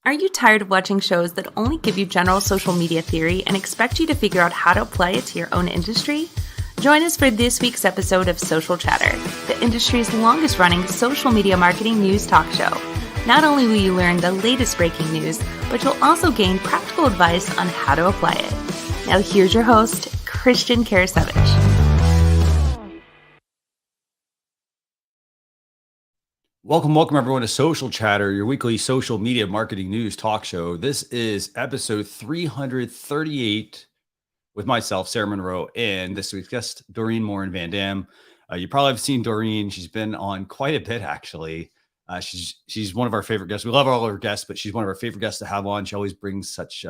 Are you tired of watching shows that only give you general social media theory and expect you to figure out how to apply it to your own industry? Join us for this week's episode of Social Chatter, the industry's longest-running social media marketing news talk show. Not only will you learn the latest breaking news, but you'll also gain practical advice on how to apply it. Now here's your host, Christian Karasevich. Welcome everyone to Social Chatter, your weekly social media marketing news talk show. This is episode 338 with myself, Sarah Monroe, and this week's guest, Morin-van. You probably have seen Doreen. She's been on quite a bit, actually. She's one of our favorite guests. We love all our guests, but she's one of our favorite guests to have on. She always brings such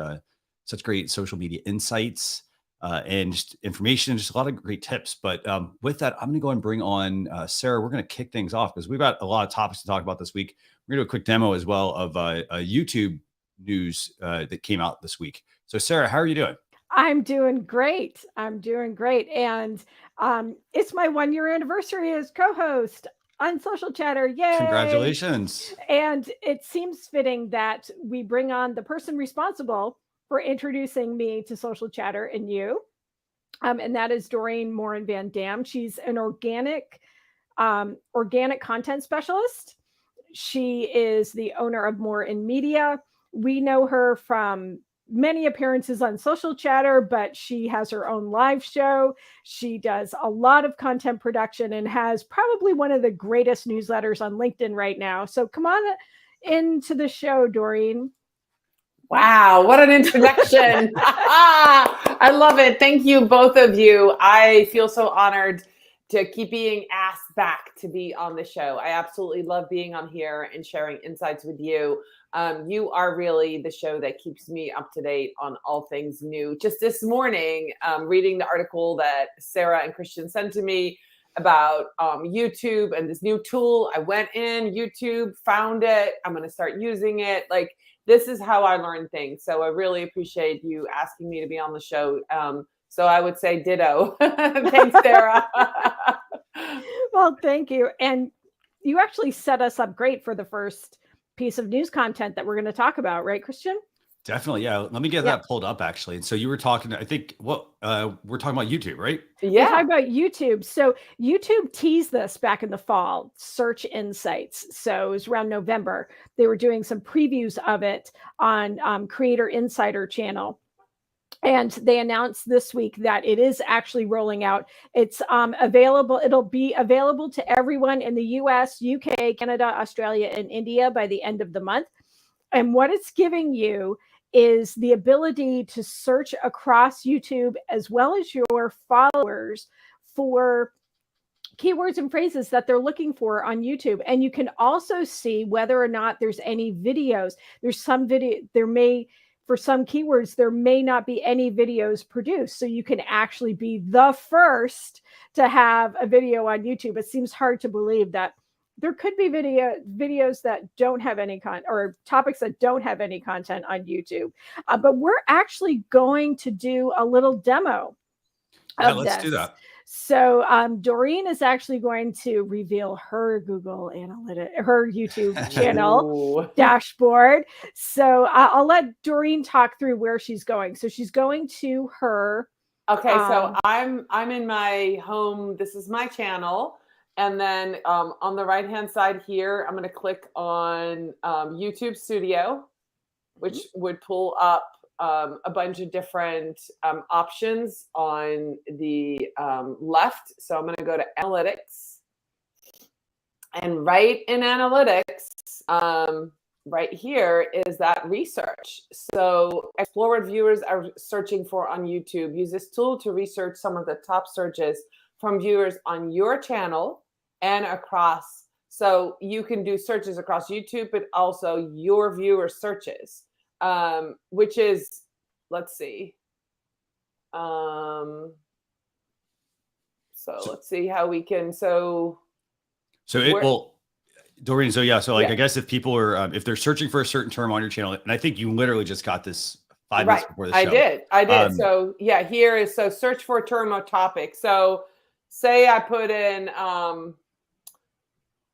great social media insights and just information and just a lot of great tips. But with that, I'm going to go and bring on Sarah. We're going to kick things off because we've got a lot of topics to talk about this week. We're going to do a quick demo as well of a YouTube news that came out this week. So Sarah, how are you doing? I'm doing great. And it's my 1-year anniversary as co-host on Social Chatter. Yay! Congratulations. And it seems fitting that we bring on the person responsible for introducing me to Social Chatter and you. And that is Doreen Morin-van. She's an organic content specialist. She is the owner of Morin Media. We know her from many appearances on Social Chatter, but she has her own live show. She does a lot of content production and has probably one of the greatest newsletters on LinkedIn right now. So come on into the show, Doreen. Wow, what an introduction. I love it. Thank you, both of you. I feel so honored to keep being asked back to be on the show. I absolutely love being on here and sharing insights with you. You are really the show that keeps me up to date on all things new. Just this morning, reading the article that Sarah and Christian sent to me about YouTube and this new tool. I went in YouTube, found it. I'm going to start using it. This is how I learn things. So I really appreciate you asking me to be on the show. So I would say ditto. Thanks, Sarah. Well, thank you. And you actually set us up great for the first piece of news content that we're going to talk about, right, Christian? Definitely. Yeah. Let me get that pulled up, actually. And so you were talking, I think, we're talking about YouTube, right? Yeah. We're talking about YouTube. So YouTube teased this back in the fall, Search Insights. So it was around November. They were doing some previews of it on Creator Insider channel. And they announced this week that it is actually rolling out. It's available. It'll be available to everyone in the US, UK, Canada, Australia, and India by the end of the month. And what it's giving you is the ability to search across YouTube as well as your followers for keywords and phrases that they're looking for on YouTube. And you can also see whether or not there's any videos. There's some video, for some keywords, there may not be any videos produced. So you can actually be the first to have a video on YouTube. It seems hard to believe that there could be videos that don't have any content or topics that don't have any content on YouTube. But we're actually going to do a little demo of let's this. do that. So Doreen is actually going to reveal her Google Analytics, her YouTube channel dashboard. So I'll let Doreen talk through where she's going. So she's going to her. Okay, so I'm in my home. This is my channel. And then on the right-hand side here, I'm going to click on YouTube Studio, which would pull up a bunch of different options on the left. So I'm going to go to Analytics. And right in Analytics, right here is that research. So explored viewers are searching for on YouTube. Use this tool to research some of the top searches from viewers on your channel and across. So you can do searches across YouTube, but also your viewer searches, which is, let's see. So let's see how we can, Doreen, I guess if people are, if they're searching for a certain term on your channel, and I think you literally just got this 5 minutes before the show. I did. So yeah, here is, so search for a term or topic. So say I put in,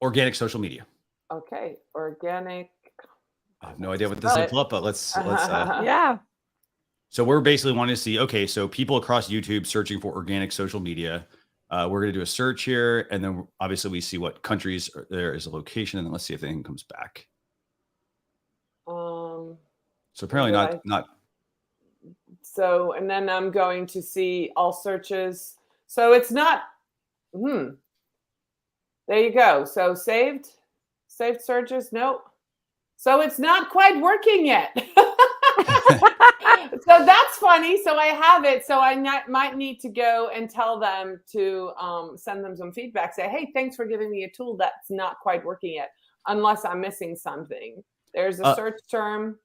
organic social media. Okay. Organic I have no idea what this is, but let's Yeah. So we're basically wanting to see, okay, so people across YouTube searching for organic social media. We're going to do a search here, and then obviously we see what countries there is a location, and then let's see if anything comes back. So apparently not. So, and then I'm going to see all searches. So it's not, there you go. So saved searches. Nope. So it's not quite working yet. So that's funny. So I have it. So I might need to go and tell them to send them some feedback. Say, hey, thanks for giving me a tool that's not quite working yet, unless I'm missing something. There's a search term.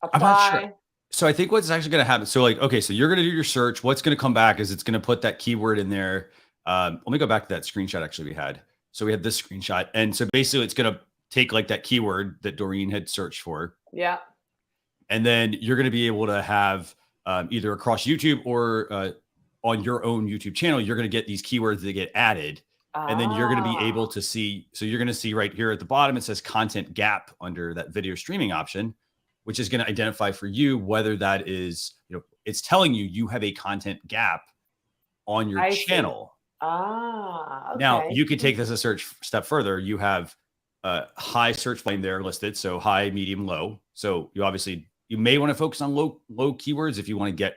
Apply. I'm not sure. So I think what's actually going to happen. So like, okay, so you're going to do your search. What's going to come back is it's going to put that keyword in there. Let me go back to that screenshot actually we had. So we had this screenshot. And so basically it's going to take like that keyword that Doreen had searched for. Yeah. And then you're going to be able to have either across YouTube or on your own YouTube channel, you're going to get these keywords that get added. And then you're going to be able to see. So you're going to see right here at the bottom, it says content gap under that video streaming option, which is going to identify for you whether that is, it's telling you have a content gap on your channel. Okay. Now you could take this a search step further. You have high search volume there listed. So high, medium, low. So you may want to focus on low keywords if you want to get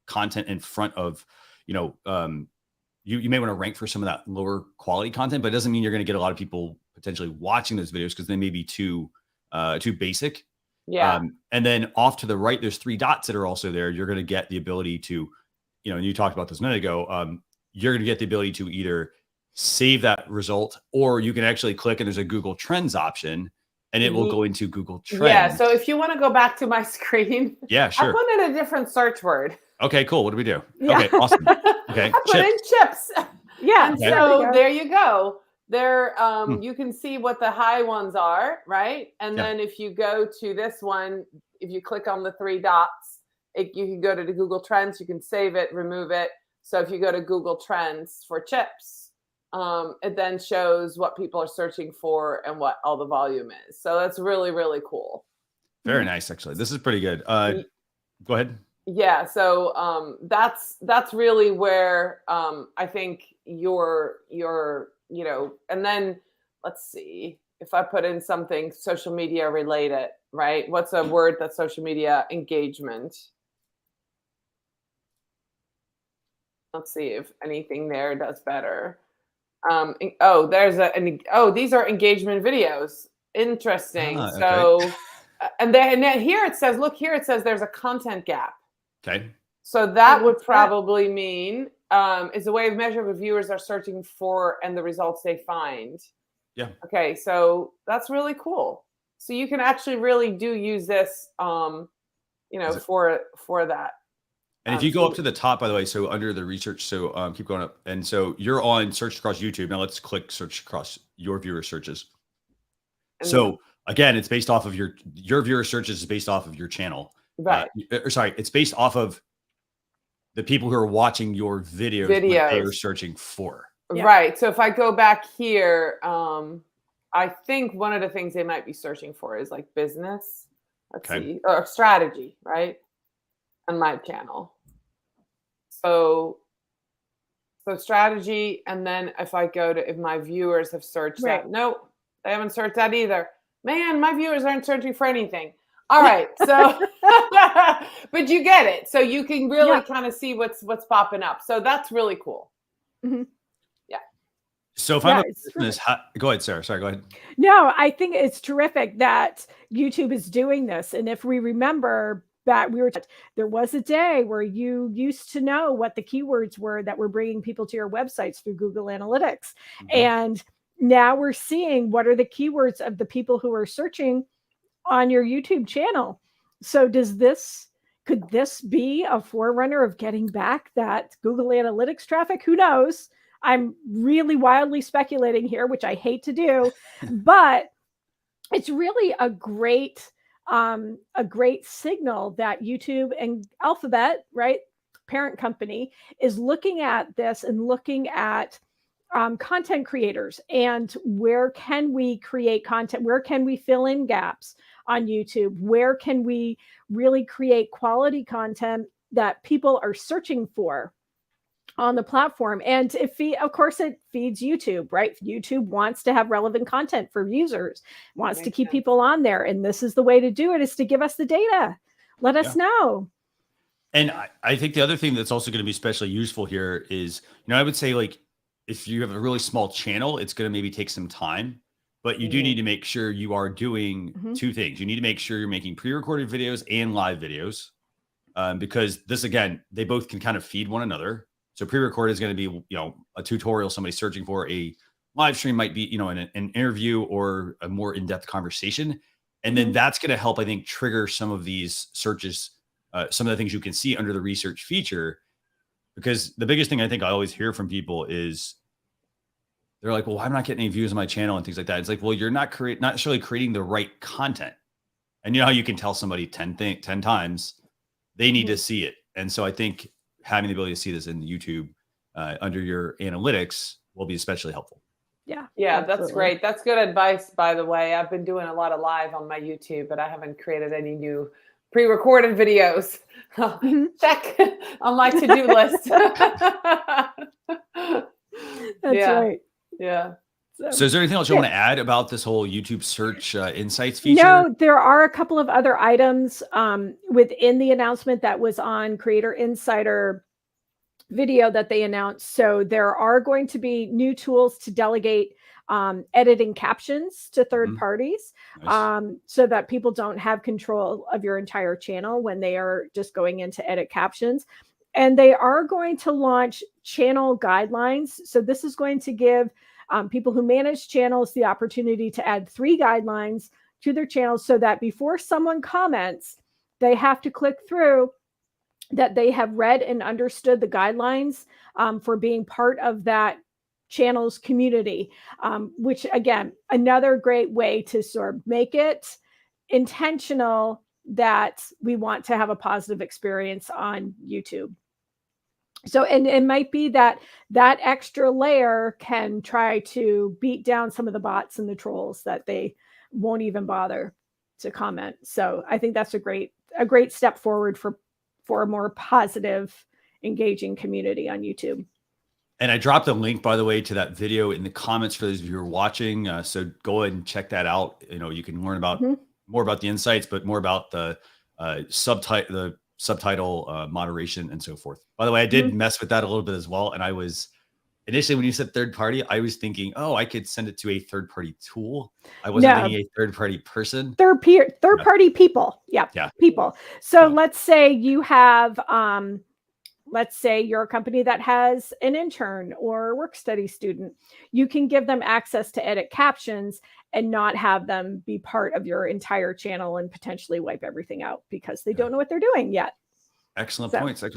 content in front of, you may want to rank for some of that lower quality content, but it doesn't mean you're going to get a lot of people potentially watching those videos because they may be too basic. Yeah. And then off to the right, there's 3 dots that are also there. You're going to get the ability to, and you talked about this a minute ago. You're going to get the ability to either save that result, or you can actually click and there's a Google Trends option and it will go into Google Trends. Yeah. So if you want to go back to my screen, yeah, sure. I put in a different search word. Okay, cool. What do we do? Yeah. Okay, awesome. Okay. I put in chips. Yeah. And so there you go. There, you can see what the high ones are, right? And then if you go to this one, if you click on the 3 dots, you can go to the Google Trends. You can save it, remove it. So if you go to Google Trends for chips, it then shows what people are searching for and what all the volume is. So that's really, really cool. Very nice, actually. This is pretty good. Go ahead. Yeah. So that's really where I think your and then let's see if I put in something social media related, right? What's a word that's social media engagement? Let's see if anything there does better. These are engagement videos. Interesting. Okay. So, and then here it says, look, here it says there's a content gap. Okay. So that would probably mean is a way of measuring what viewers are searching for and the results they find. Yeah. Okay. So that's really cool. So you can actually really do use this, for that. And if you go up to the top, by the way, so under the research, so keep going up. And so you're on search across YouTube. Now let's click search across your viewer searches. So again, it's based off of your viewer searches is based off of your channel. Right. It's based off of the people who are watching your videos. What they are searching for. Yeah. Right. So if I go back here, I think one of the things they might be searching for is like business. Let's see, or strategy, right? On my channel. So strategy, and then if I go to if my viewers have searched that, nope, they haven't searched that either. Man, my viewers aren't searching for anything. All right, so but you get it. So you can really kind of see what's popping up. So that's really cool. Mm-hmm. Yeah. So if I'm a business, go ahead, Sarah. Sorry, go ahead. No, I think it's terrific that YouTube is doing this. And if we remember that there was a day where you used to know what the keywords were that were bringing people to your websites through Google Analytics. Mm-hmm. And now we're seeing what are the keywords of the people who are searching on your YouTube channel. So could this be a forerunner of getting back that Google Analytics traffic? Who knows? I'm really wildly speculating here, which I hate to do, but it's really a great signal that YouTube and Alphabet, right, parent company, is looking at this and looking at content creators and where can we create content? Where can we fill in gaps? on YouTube? Where can we really create quality content that people are searching for on the platform? And of course, it feeds YouTube, right? YouTube wants to have relevant content for users, wants to keep people on there. And this is the way to do it, is to give us the data. Let us know. And I think the other thing that's also going to be especially useful here is, I would say, like, if you have a really small channel, it's going to maybe take some time, but you do need to make sure you are doing two things. You need to make sure you're making pre-recorded videos and live videos, because this, again, they both can kind of feed one another. So pre-recorded is going to be, a tutorial somebody's searching for. A live stream might be, an interview or a more in-depth conversation. And then that's going to help, I think, trigger some of these searches, some of the things you can see under the research feature. Because the biggest thing I think I always hear from people is they're like, well, I'm not getting any views on my channel and things like that. It's like, well, you're not necessarily creating the right content. And you know how you can tell somebody 10 times they need to see it. And so I think having the ability to see this in YouTube under your analytics will be especially helpful. Yeah, absolutely. That's great. That's good advice, by the way. I've been doing a lot of live on my YouTube, but I haven't created any new pre-recorded videos. Check on my to-do list. That's right. Yeah. So is there anything else you want to add about this whole YouTube search insights feature? No, there are a couple of other items within the announcement that was on Creator Insider video that they announced. So there are going to be new tools to delegate editing captions to third parties, so that people don't have control of your entire channel when they are just going in to edit captions. And they are going to launch channel guidelines. So this is going to give people who manage channels the opportunity to add 3 guidelines to their channels, so that before someone comments, they have to click through that they have read and understood the guidelines for being part of that channel's community, which, again, another great way to sort of make it intentional that we want to have a positive experience on YouTube. So, and it might be that extra layer can try to beat down some of the bots and the trolls that they won't even bother to comment. So I think that's a great step forward for a more positive, engaging community on YouTube. And I dropped a link, by the way, to that video in the comments for those of you who are watching. So go ahead and check that out. You can learn about more about the insights, but more about the subtitle moderation and so forth. By the way, I did mess with that a little bit as well. And I was initially, when you said third party, I was thinking, oh, I could send it to a third party tool. I wasn't thinking a third party person. Third party people. Yeah. People. So let's say you have, let's say you're a company that has an intern or a work study student. You can give them access to edit captions and not have them be part of your entire channel and potentially wipe everything out because they don't know what they're doing yet. Excellent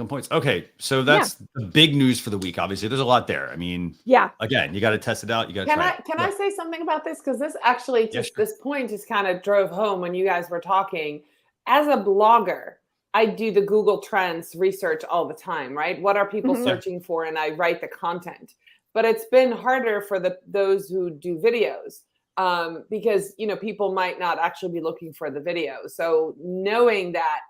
points. Okay. So that's the big news for the week. Obviously, there's a lot there. I mean, again, you got to test it out. You got to try it. Can I say something about this? Because this actually this point just kind of drove home when you guys were talking. As a blogger, I do the Google Trends research all the time, right? What are people searching for? And I write the content. But it's been harder for those who do videos because, people might not actually be looking for the video. So knowing that,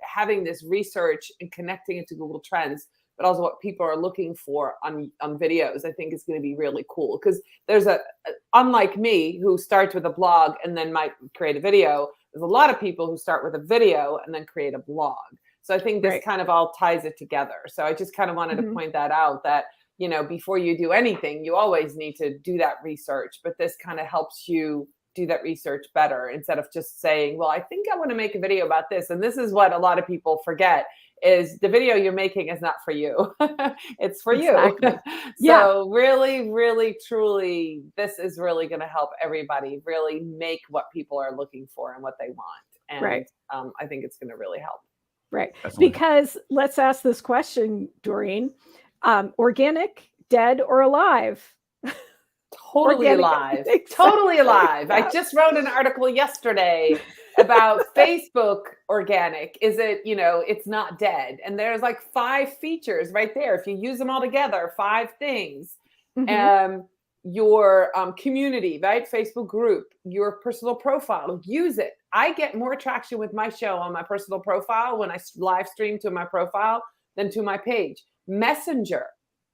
having this research and connecting it to Google Trends, but also what people are looking for on videos, I think is going to be really cool. Because there's unlike me, who starts with a blog and then might create a video, there's a lot of people who start with a video and then create a blog. So I think this kind of all ties it together. So I just kind of wanted to point that out, that, before you do anything, you always need to do that research. But this kind of helps you do that research better, instead of just saying, well, I think I want to make a video about this. And this is what a lot of people forget, is the video you're making is not for you. It's for you. So really, really, truly, this is really going to help everybody really make what people are looking for and what they want. And I think it's going to really help. Right. Definitely. Because let's ask this question, Doreen, organic, dead or alive? Totally alive. Exactly. Totally alive. I just wrote an article yesterday about Facebook organic. Is it, it's not dead. And there's like 5 features right there. If you use them all together, 5 things. your community, right? Facebook group, your personal profile, use it. I get more traction with my show on my personal profile when I live stream to my profile than to my page. Messenger,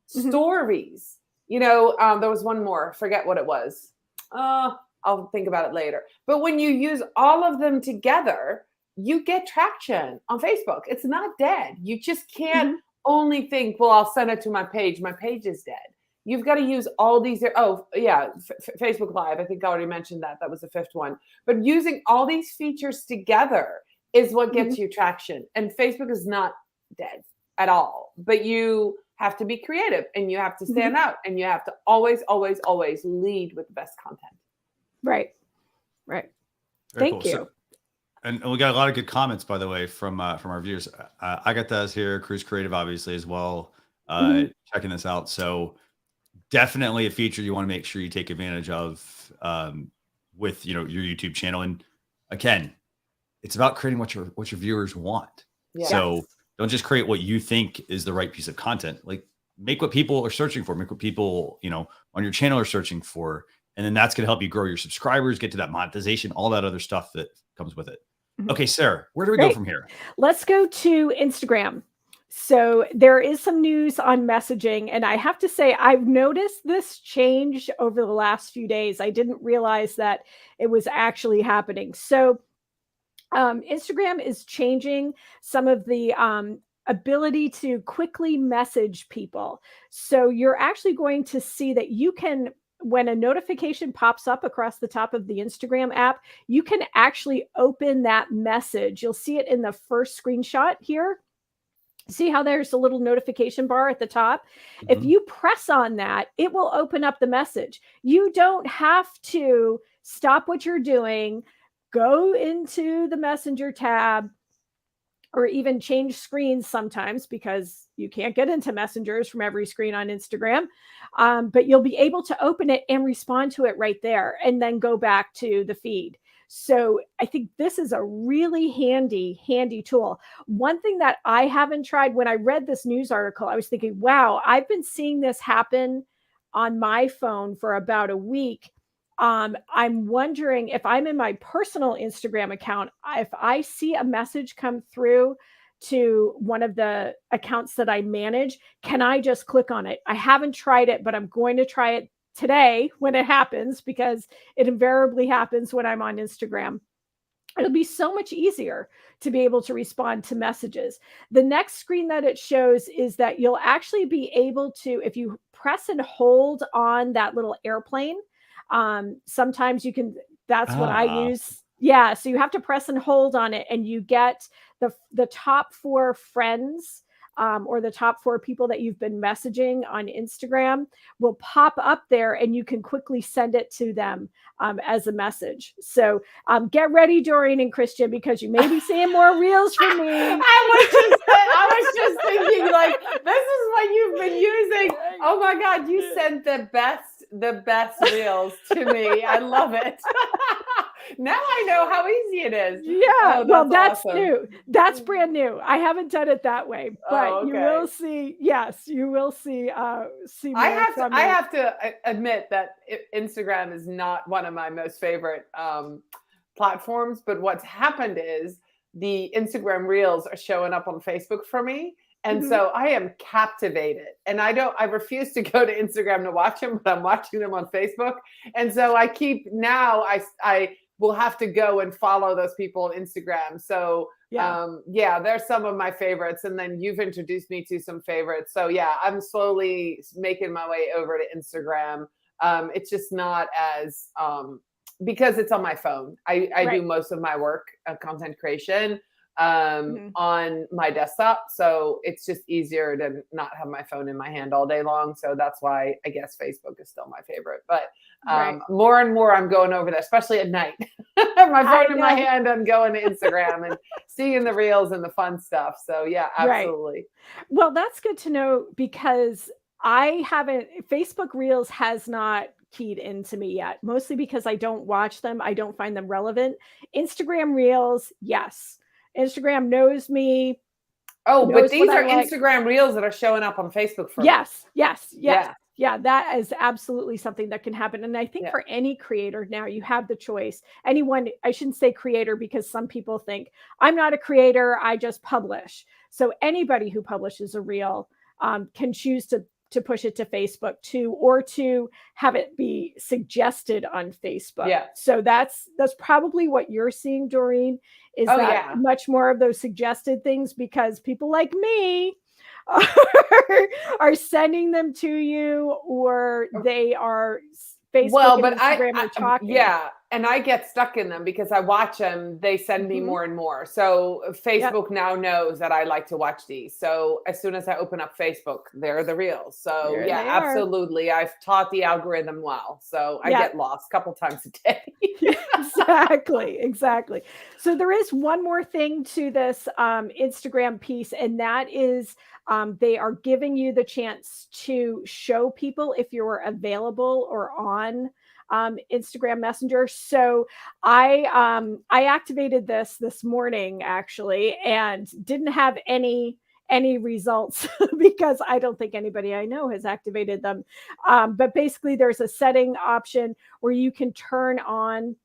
stories, there was one more, forget what it was. I'll think about it later. But when you use all of them together, you get traction on Facebook. It's not dead. You just can't only think, well, I'll send it to my page. My page is dead. You've got to use all these. Oh, yeah. Facebook Live. I think I already mentioned that. That was the fifth one. But using all these features together is what gets you traction. And Facebook is not dead at all. But you have to be creative and you have to stand out and you have to always, always, always lead with the best content. Right. Very Thank cool. you. So, and we got a lot of good comments, by the way, from our viewers. I got those here. Cruise Creative, obviously, as well. Checking this out. So definitely a feature you want to make sure you take advantage of with your YouTube channel. And again, it's about creating what your viewers want. Yes. So don't just create what you think is the right piece of content. Like make what people are searching for. Make what people on your channel are searching for. And then that's going to help you grow your subscribers, get to that monetization, all that other stuff that comes with it. Okay, Sarah, where do we go from here? Let's go to Instagram. So there is some news on messaging. And I have to say, I've noticed this change over the last few days. I didn't realize that it was actually happening. So Instagram is changing some of the ability to quickly message people. So you're actually going to see that you can, when a notification pops up across the top of the Instagram app, you can actually open that message. You'll see it in the first screenshot here. See how there's a little notification bar at the top? If you press on that, it will open up the message. You don't have to stop what you're doing, go into the Messenger tab, or even change screens sometimes because you can't get into messengers from every screen on Instagram. But you'll be able to open it and respond to it right there and then go back to the feed. So I think this is a really handy tool. One thing that I haven't tried, when I read this news article, I was thinking, wow, I've been seeing this happen on my phone for about a week. I'm wondering if I'm in my personal Instagram account, if I see a message come through to one of the accounts that I manage, can I just click on it? I haven't tried it, but I'm going to try it today when it happens, because it invariably happens when I'm on Instagram. It'll be so much easier to be able to respond to messages. The next screen that it shows is that you'll actually be able to, if you press and hold on that little airplane, sometimes you can, that's what I use. Yeah. So you have to press and hold on it and you get the top 4 friends, or the top 4 people that you've been messaging on Instagram will pop up there and you can quickly send it to them as a message. So get ready, Doreen and Christian, because you may be seeing more reels from me. I was just thinking, like, this is what you've been using. Oh my God, you sent the best reels to me. I love it. Now I know how easy it is. Yeah, well, that's awesome. New. That's brand new. I haven't done it that way, but you will see. Yes, you will see. See. I have to admit that Instagram is not one of my most favorite platforms. But what's happened is the Instagram Reels are showing up on Facebook for me. And so I am captivated, and I refuse to go to Instagram to watch them, but I'm watching them on Facebook. And so I will have to go and follow those people on Instagram. So they're some of my favorites. And then you've introduced me to some favorites. So yeah, I'm slowly making my way over to Instagram. It's just not as, because it's on my phone. I do most of my work, content creation, on my desktop. So it's just easier to not have my phone in my hand all day long. So that's why I guess Facebook is still my favorite. But more and more I'm going over there, especially at night. My phone in my hand, I'm going to Instagram and seeing the reels and the fun stuff. So yeah, absolutely. Right. Well, that's good to know, because Facebook Reels has not keyed into me yet, mostly because I don't watch them. I don't find them relevant. Instagram Reels, yes. Instagram knows me. Oh, but these are Instagram Reels that are showing up on Facebook for me. Yes. Yeah, that is absolutely something that can happen. And I think Yeah. for any creator now, you have the choice. Anyone, I shouldn't say creator because some people think I'm not a creator, I just publish. So anybody who publishes a reel can choose to push it to Facebook too, or to have it be suggested on Facebook. Yeah. So that's probably what you're seeing, Doreen, is Oh, that yeah. much more of those suggested things because people like me are sending them to you, or they are Facebook Well, and but Instagram are talking. yeah, and I get stuck in them because I watch them. They send me more and more. So Facebook now knows that I like to watch these. So as soon as I open up Facebook, they're the reels. So There yeah, they are. absolutely. I've taught the algorithm well. So I get lost a couple times a day. Exactly. So there is one more thing to this Instagram piece, and that is they are giving you the chance to show people if you're available or on Instagram Messenger. So I activated this morning actually, and didn't have any results because I don't think anybody I know has activated them. But basically, there's a setting option where you can turn on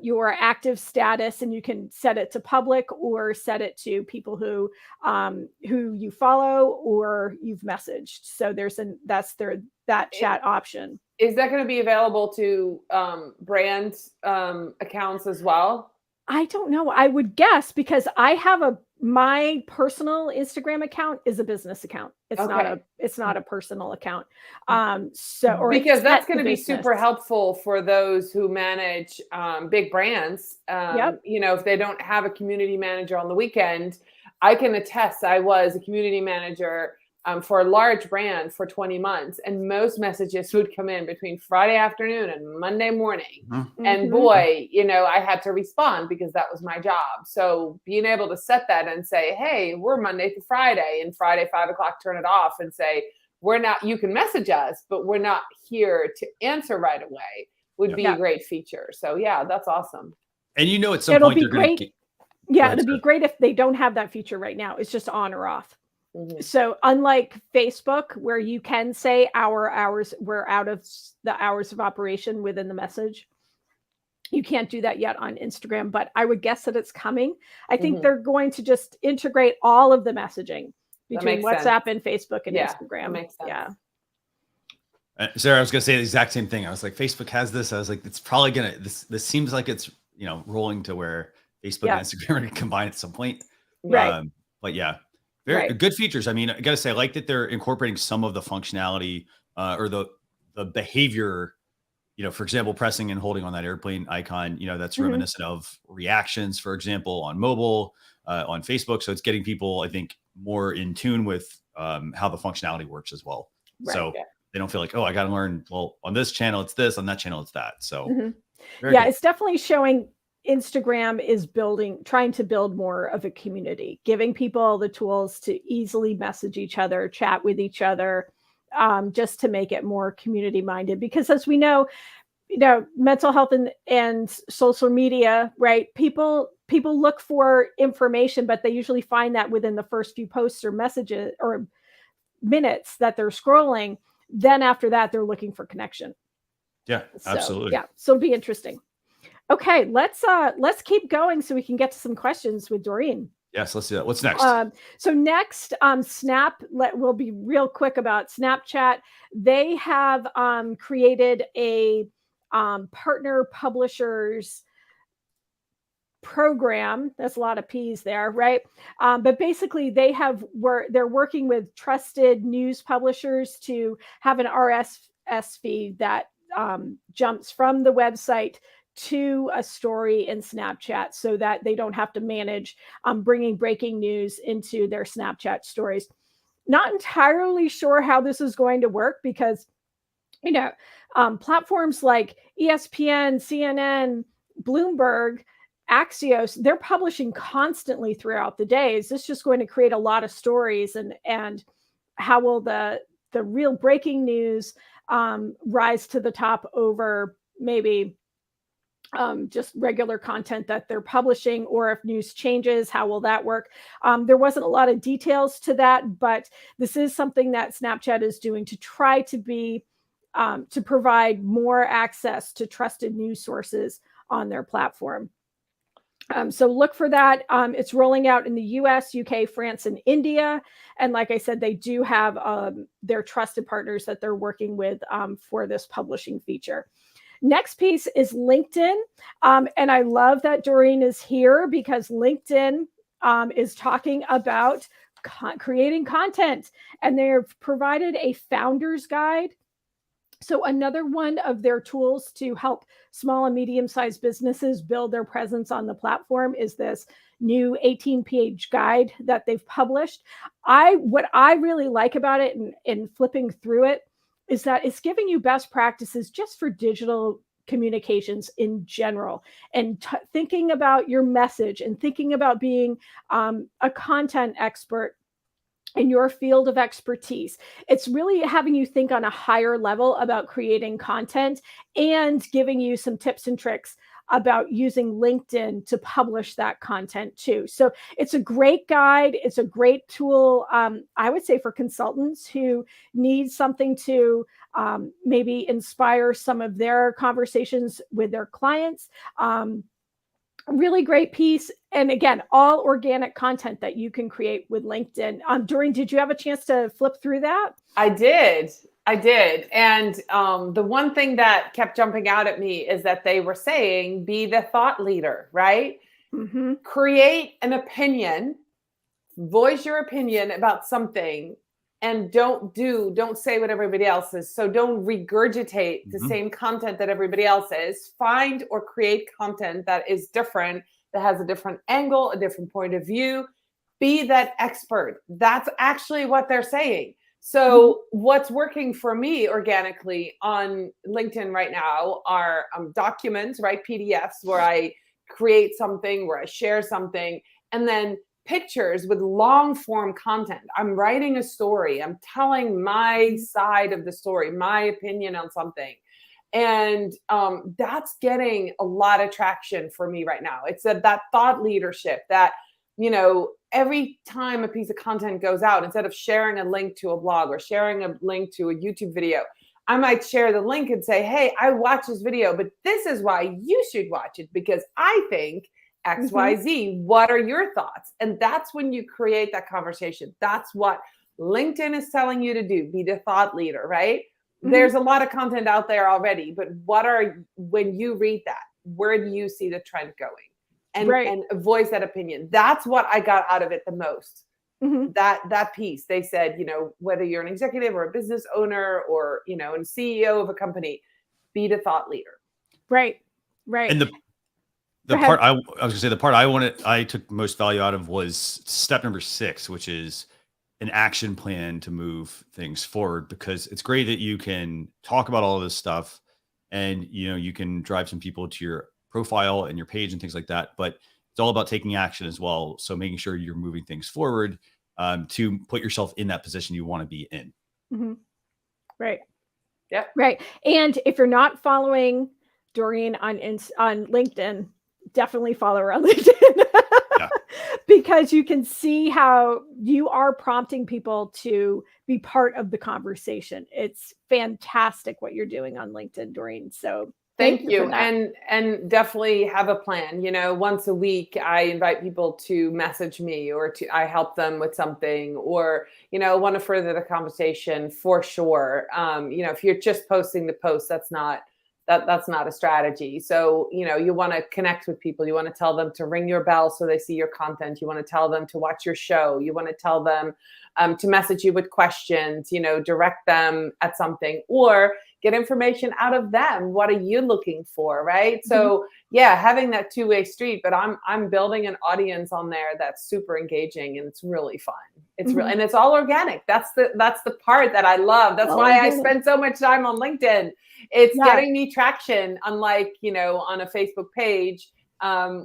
your active status, and you can set it to public or set it to people who you follow or you've messaged. So that chat option. Is that going to be available to brand accounts as well? I don't know. I would guess, because I have my personal Instagram account is a business account. It's not a personal account. Because that's going to be super helpful for those who manage big brands. If they don't have a community manager on the weekend, I can attest I was a community manager for a large brand for 20 months, and most messages would come in between Friday afternoon and Monday morning. And boy, I had to respond because that was my job. So being able to set that and say, hey, we're Monday to Friday, and Friday 5 o'clock, turn it off and say, you can message us, but we're not here to answer right away, would be a great feature. So yeah, that's awesome. And at some point, they're going to it'd be great if they don't have that feature right now. It's just on or off. So unlike Facebook, where you can say hours, we're out of the hours of operation within the message, you can't do that yet on Instagram, but I would guess that it's coming. I think they're going to just integrate all of the messaging between WhatsApp and Facebook and Instagram. That makes sense. Yeah. Sarah, I was going to say the exact same thing. I was like, Facebook has this. I was like, it's probably going to, this seems like it's, rolling to where Facebook and Instagram are going to combine at some point. Right. But yeah. Very good features. I mean, I got to say, I like that they're incorporating some of the functionality or the behavior, for example, pressing and holding on that airplane icon, that's reminiscent of reactions, for example, on mobile, on Facebook. So it's getting people, I think, more in tune with how the functionality works as well. Right. So they don't feel like, oh, I got to learn, well, on this channel, it's this, on that channel, it's that. So good. It's definitely showing Instagram is trying to build more of a community, giving people the tools to easily message each other, chat with each other, just to make it more community minded. Because as we know, mental health and social media, right? People look for information, but they usually find that within the first few posts or messages or minutes that they're scrolling. Then after that, they're looking for connection. Yeah, absolutely. So it'll be interesting. Okay, let's keep going so we can get to some questions with Doreen. Yes, let's do that. What's next? So next, Snap. We'll be real quick about Snapchat. They have created a partner publishers program. That's a lot of P's there, right? But basically, they're working with trusted news publishers to have an RSS feed that jumps from the website to a story in Snapchat, so that they don't have to manage bringing breaking news into their Snapchat stories. Not entirely sure how this is going to work, because platforms like ESPN, CNN, Bloomberg, Axios, they're publishing constantly throughout the day. Is this just going to create a lot of stories, and how will the real breaking news rise to the top over maybe just regular content that they're publishing, or if news changes, how will that work? There wasn't a lot of details to that, but this is something that Snapchat is doing to try to be to provide more access to trusted news sources on their platform. So look for that. It's rolling out in the US, UK, France, and India. And like I said, they do have their trusted partners that they're working with for this publishing feature. Next piece is LinkedIn. And I love that Doreen is here, because LinkedIn is talking about creating content, and they've provided a founder's guide. So another one of their tools to help small and medium-sized businesses build their presence on the platform is this new 18-page guide that they've published. What I really like about it, and flipping through it, is that it's giving you best practices just for digital communications in general, and thinking about your message, and thinking about being a content expert in your field of expertise. It's really having you think on a higher level about creating content, and giving you some tips and tricks about using LinkedIn to publish that content too. So it's a great guide. It's a great tool, I would say, for consultants who need something to maybe inspire some of their conversations with their clients. Really great piece. And again, all organic content that you can create with LinkedIn. Doreen, did you have a chance to flip through that? I did. And the one thing that kept jumping out at me is that they were saying, be the thought leader, right? Mm-hmm. Create an opinion, voice your opinion about something, and don't say what everybody else is. So don't regurgitate the same content that everybody else is. Find or create content that is different, that has a different angle, a different point of view. Be that expert. That's actually what they're saying. So what's working for me organically on LinkedIn right now are documents, right? PDFs, where I create something, where I share something, and then pictures with long form content. I'm writing a story. I'm telling my side of the story, my opinion on something. And that's getting a lot of traction for me right now. It's that thought leadership that, every time a piece of content goes out, instead of sharing a link to a blog or sharing a link to a YouTube video, I might share the link and say, hey, I watched this video, but this is why you should watch it, because I think XYZ. What are your thoughts? And that's when you create that conversation. That's what LinkedIn is telling you to do. Be the thought leader, right? There's a lot of content out there already, but when you read that, where do you see the trend going? And voice that opinion. That's what I got out of it the most. That piece. They said, whether you're an executive or a business owner or, a CEO of a company, be the thought leader. Right. And the part I was gonna say, the part I took most value out of was step number 6, which is an action plan to move things forward, because it's great that you can talk about all of this stuff and, you can drive some people to your profile and your page and things like that, but it's all about taking action as well. So making sure you're moving things forward to put yourself in that position you want to be in. Right. Yeah. Right. And if you're not following Doreen on LinkedIn, definitely follow her on LinkedIn. Because you can see how you are prompting people to be part of the conversation. It's fantastic what you're doing on LinkedIn, Doreen. So thank you. And definitely have a plan. Once a week, I invite people to message me, or I help them with something, or, want to further the conversation for sure. If you're just posting the post, that's not a strategy. So, you want to connect with people. You want to tell them to ring your bell so they see your content. You want to tell them to watch your show. You want to tell them to message you with questions, direct them at something, or get information out of them. What are you looking for? Right. So having that two-way street, but I'm building an audience on there that's super engaging, and it's really fun. It's real, and it's all organic. That's the part that I love. That's why I spend so much time on LinkedIn. It's getting me traction, unlike, on a Facebook page,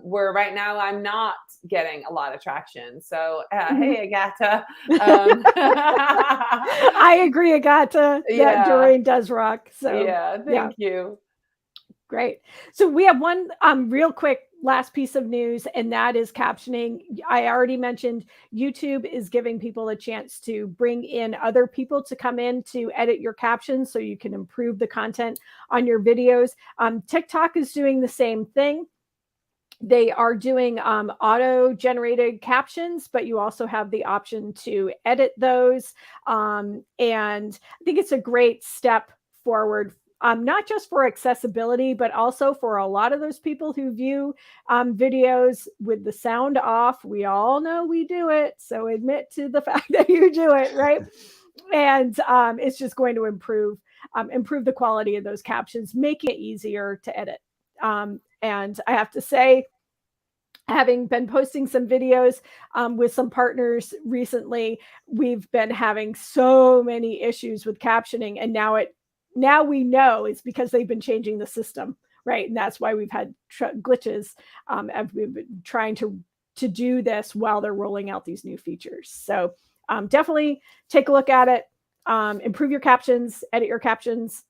where right now I'm not getting a lot of traction. So, hey, Agata. I agree, Agata. Doreen does rock. So thank you. Great. So we have one real quick last piece of news, and that is captioning. I already mentioned YouTube is giving people a chance to bring in other people to come in to edit your captions so you can improve the content on your videos. TikTok is doing the same thing. They are doing auto-generated captions, but you also have the option to edit those. And I think it's a great step forward, not just for accessibility, but also for a lot of those people who view videos with the sound off. We all know we do it, so admit to the fact that you do it, right? And it's just going to improve the quality of those captions, making it easier to edit. And I have to say, having been posting some videos with some partners recently, we've been having so many issues with captioning, and now we know it's because they've been changing the system, right? And that's why we've had glitches as we've been trying to do this while they're rolling out these new features. So definitely take a look at it, improve your captions, edit your captions,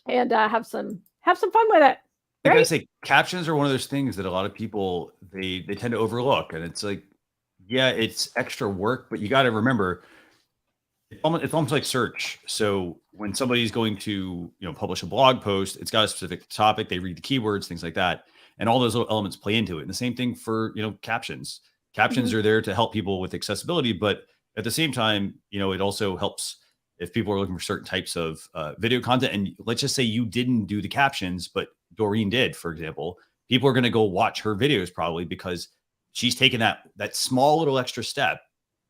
and have some fun with it. I gotta say, captions are one of those things that a lot of people they tend to overlook, and it's like, yeah, it's extra work, but you got to remember, it's almost like search. So when somebody's going to publish a blog post, it's got a specific topic, they read the keywords, things like that, and all those little elements play into it. And the same thing for captions. Captions are there to help people with accessibility, but at the same time, it also helps if people are looking for certain types of video content. And let's just say you didn't do the captions, but Doreen did, for example, people are going to go watch her videos probably because she's taken that small little extra step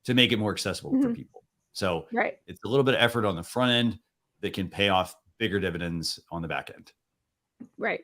to make it more accessible for people. So it's a little bit of effort on the front end that can pay off bigger dividends on the back end. Right.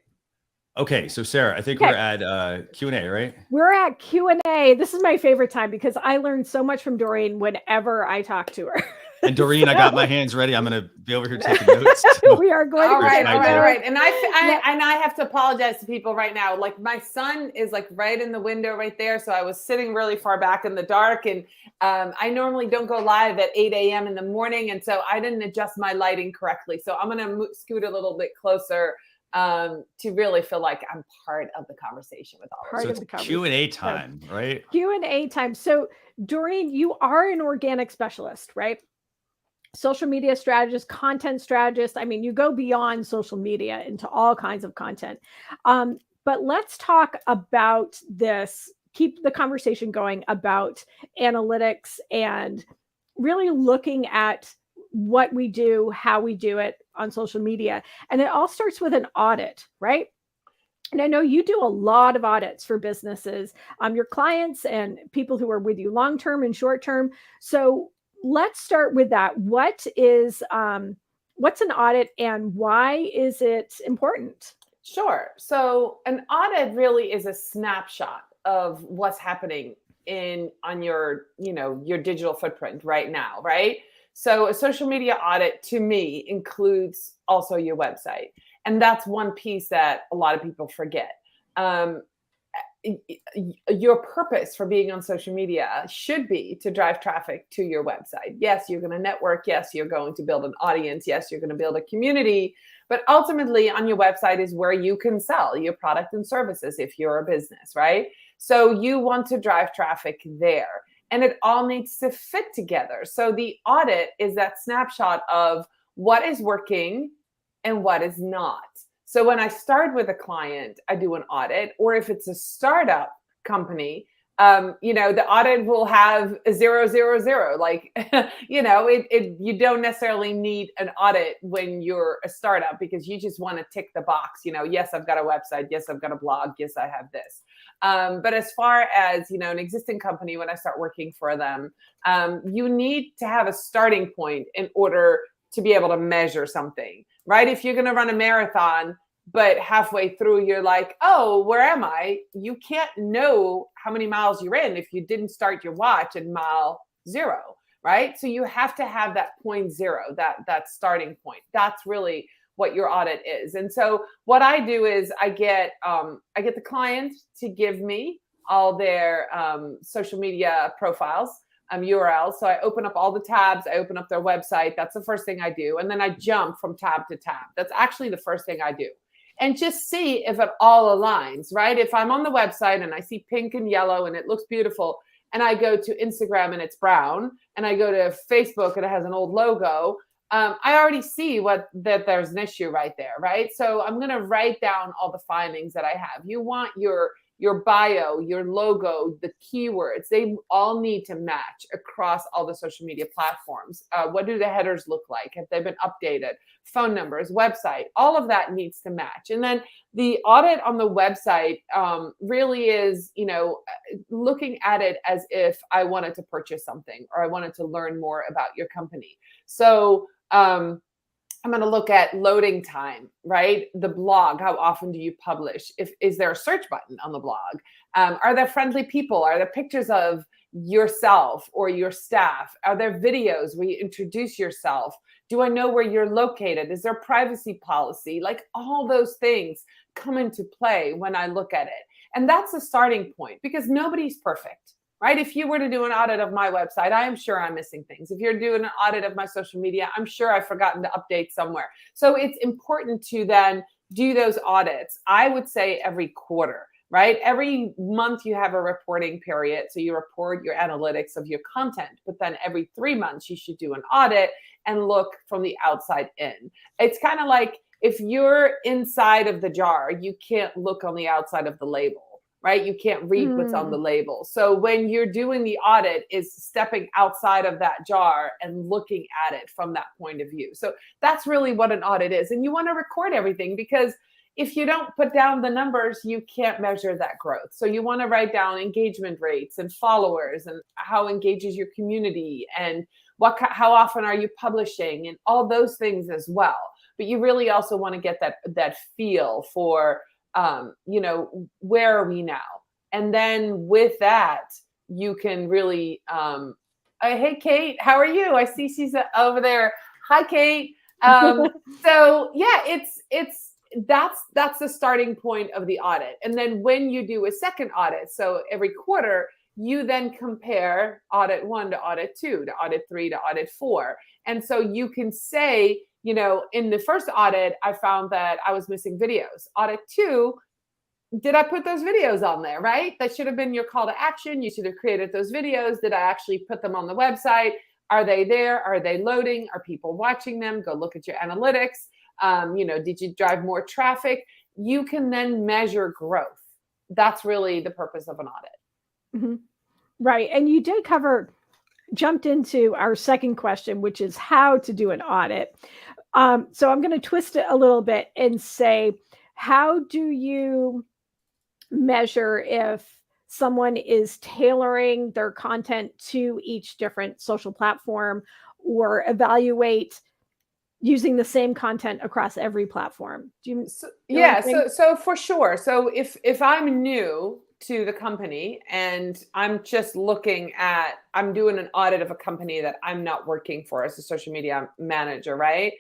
Okay. So Sarah, I think we're at Q&A, right? We're at Q&A. This is my favorite time because I learned so much from Doreen whenever I talk to her. And Doreen, I got my hands ready. I'm going to be over here taking notes. We are going. All right. And I have to apologize to people right now. Like my son is like right in the window right there. So I was sitting really far back in the dark, and I normally don't go live at 8 a.m. in the morning. And so I didn't adjust my lighting correctly. So I'm going to scoot a little bit closer to really feel like I'm part of the conversation with all of you. So it's Q&A time, right? Q&A time. So Doreen, you are an organic specialist, right? Social media strategist, content strategist. I mean, you go beyond social media into all kinds of content. But let's talk about this. Keep the conversation going about analytics and really looking at what we do, how we do it on social media. And it all starts with an audit, right? And I know you do a lot of audits for businesses, your clients and people who are with you long-term and short-term. So let's start with that. What's an audit and why is it important? Sure. So an audit really is a snapshot of what's happening on your digital footprint right now, right? So a social media audit to me includes also your website. And that's one piece that a lot of people forget. Your purpose for being on social media should be to drive traffic to your website. Yes, you're going to network. Yes, you're going to build an audience. Yes, you're going to build a community. But ultimately on your website is where you can sell your product and services if you're a business, right? So you want to drive traffic there. And it all needs to fit together. So the audit is that snapshot of what is working and what is not. So when I start with a client, I do an audit, or if it's a startup company, the audit will have a 000. Like, you don't necessarily need an audit when you're a startup because you just want to tick the box. Yes, I've got a website. Yes, I've got a blog. Yes, I have this. But as far as, an existing company, when I start working for them, you need to have a starting point in order to be able to measure something, right? If you're going to run a marathon, but halfway through, you're like, oh, where am I? You can't know how many miles you're in if you didn't start your watch at mile 0, right? So you have to have that 0.0, that starting point. That's really what your audit is. And so what I do is I get the client to give me all their social media profiles, URLs. So I open up all the tabs. I open up their website. That's the first thing I do. And then I jump from tab to tab. That's actually the first thing I do. and just see if it all aligns, right? If I'm on the website and I see pink and yellow and it looks beautiful, and I go to Instagram and it's brown, and I go to Facebook and it has an old logo, I already see that there's an issue right there, right? So I'm going to write down all the findings that I have. You want your bio, your logo, the keywords, they all need to match across all the social media platforms. What do the headers look like? Have they been updated? Phone numbers, website, all of that needs to match. And then the audit on the website really is, looking at it as if I wanted to purchase something or I wanted to learn more about your company. So I'm going to look at loading time, right? The blog, how often do you publish? Is there a search button on the blog? Are there friendly people? Are there pictures of yourself or your staff? Are there videos where you introduce yourself? Do I know where you're located? Is there a privacy policy? Like all those things come into play when I look at it. And that's a starting point because nobody's perfect. Right? If you were to do an audit of my website, I am sure I'm missing things. If you're doing an audit of my social media, I'm sure I've forgotten to update somewhere. So it's important to then do those audits. I would say every quarter, right? Every month you have a reporting period. So you report your analytics of your content, but then every 3 months you should do an audit and look from the outside in. It's kind of like if you're inside of the jar, you can't look on the outside of the label. Right? You can't read what's on the label. So when you're doing the audit is stepping outside of that jar and looking at it from that point of view. So that's really what an audit is. And you want to record everything because if you don't put down the numbers, you can't measure that growth. So you want to write down engagement rates and followers and how engages your community and how often are you publishing and all those things as well. But you really also want to get that feel for where are we now? And then with that, you can really, hey, Kate, how are you? I see she's over there. Hi, Kate. So yeah, that's the starting point of the audit. And then when you do a second audit, so every quarter, you then compare audit 1 to audit 2 to audit 3 to audit 4. And so you can say, in the first audit, I found that I was missing videos. Audit 2, did I put those videos on there, right? That should have been your call to action. You should have created those videos. Did I actually put them on the website? Are they there? Are they loading? Are people watching them? Go look at your analytics. Did you drive more traffic? You can then measure growth. That's really the purpose of an audit. Mm-hmm. Right. And you did jumped into our second question, which is how to do an audit. So I'm going to twist it a little bit and say, how do you measure if someone is tailoring their content to each different social platform or evaluate using the same content across every platform? So for sure. So if I'm new to the company and I'm just I'm doing an audit of a company that I'm not working for as a social media manager, right?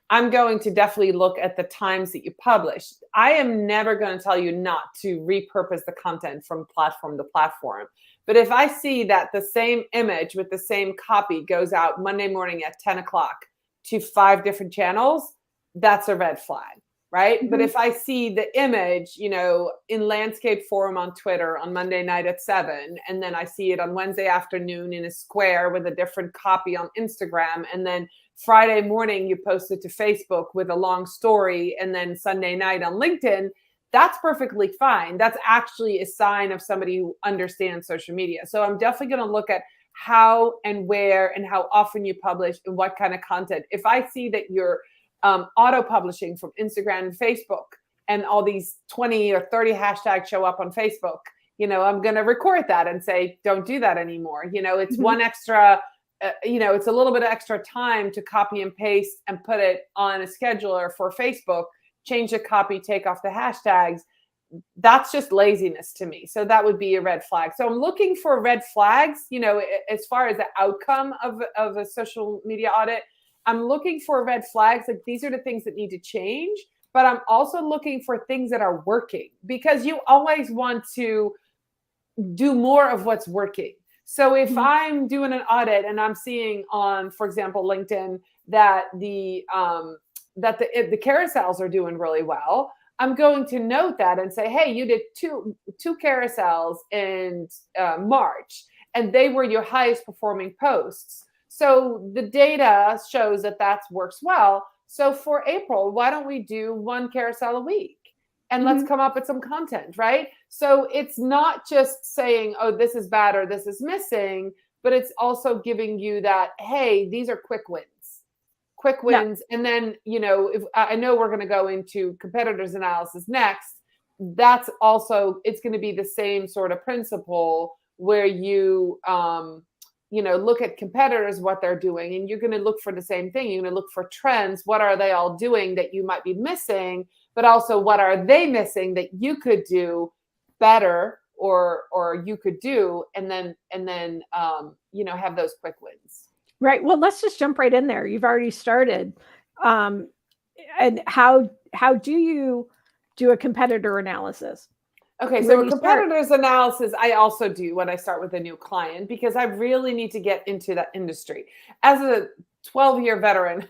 I'm going to definitely look at the times that you publish. I am never going to tell you not to repurpose the content from platform to platform. But if I see that the same image with the same copy goes out Monday morning at 10 o'clock to 5 different channels, that's a red flag. Right. Mm-hmm. But if I see the image, in landscape forum on Twitter on Monday night at 7, and then I see it on Wednesday afternoon in a square with a different copy on Instagram, and then Friday morning you post it to Facebook with a long story, and then Sunday night on LinkedIn, that's perfectly fine. That's actually a sign of somebody who understands social media. So I'm definitely going to look at how and where and how often you publish and what kind of content. If I see that you're auto publishing from Instagram and Facebook and all these 20 or 30 hashtags show up on Facebook, I'm going to record that and say, don't do that anymore. It's one extra, it's a little bit of extra time to copy and paste and put it on a scheduler for Facebook, change the copy, take off the hashtags. That's just laziness to me. So that would be a red flag. So I'm looking for red flags, as far as the outcome of a social media audit. I'm looking for red flags. Like these are the things that need to change, but I'm also looking for things that are working because you always want to do more of what's working. So if I'm doing an audit and I'm seeing on, for example, LinkedIn that the carousels are doing really well, I'm going to note that and say, hey, you did two carousels in March, and they were your highest performing posts. So the data shows that works well. So for April, why don't we do 1 carousel a week? And let's come up with some content, right? So it's not just saying, oh, this is bad or this is missing, but it's also giving you that, hey, these are quick wins. And then, if I know we're going to go into competitors analysis next, that's also, it's going to be the same sort of principle where you, look at competitors, what they're doing, and you're going to look for the same thing. You're going to look for trends. What are they all doing that you might be missing? But also, what are they missing that you could do better or you could do, and then have those quick wins. Right. Well, let's just jump right in there. You've already started. And how do you do a competitor analysis? Okay, so a competitors analysis, I also do when I start with a new client, because I really need to get into that industry. As a 12-year veteran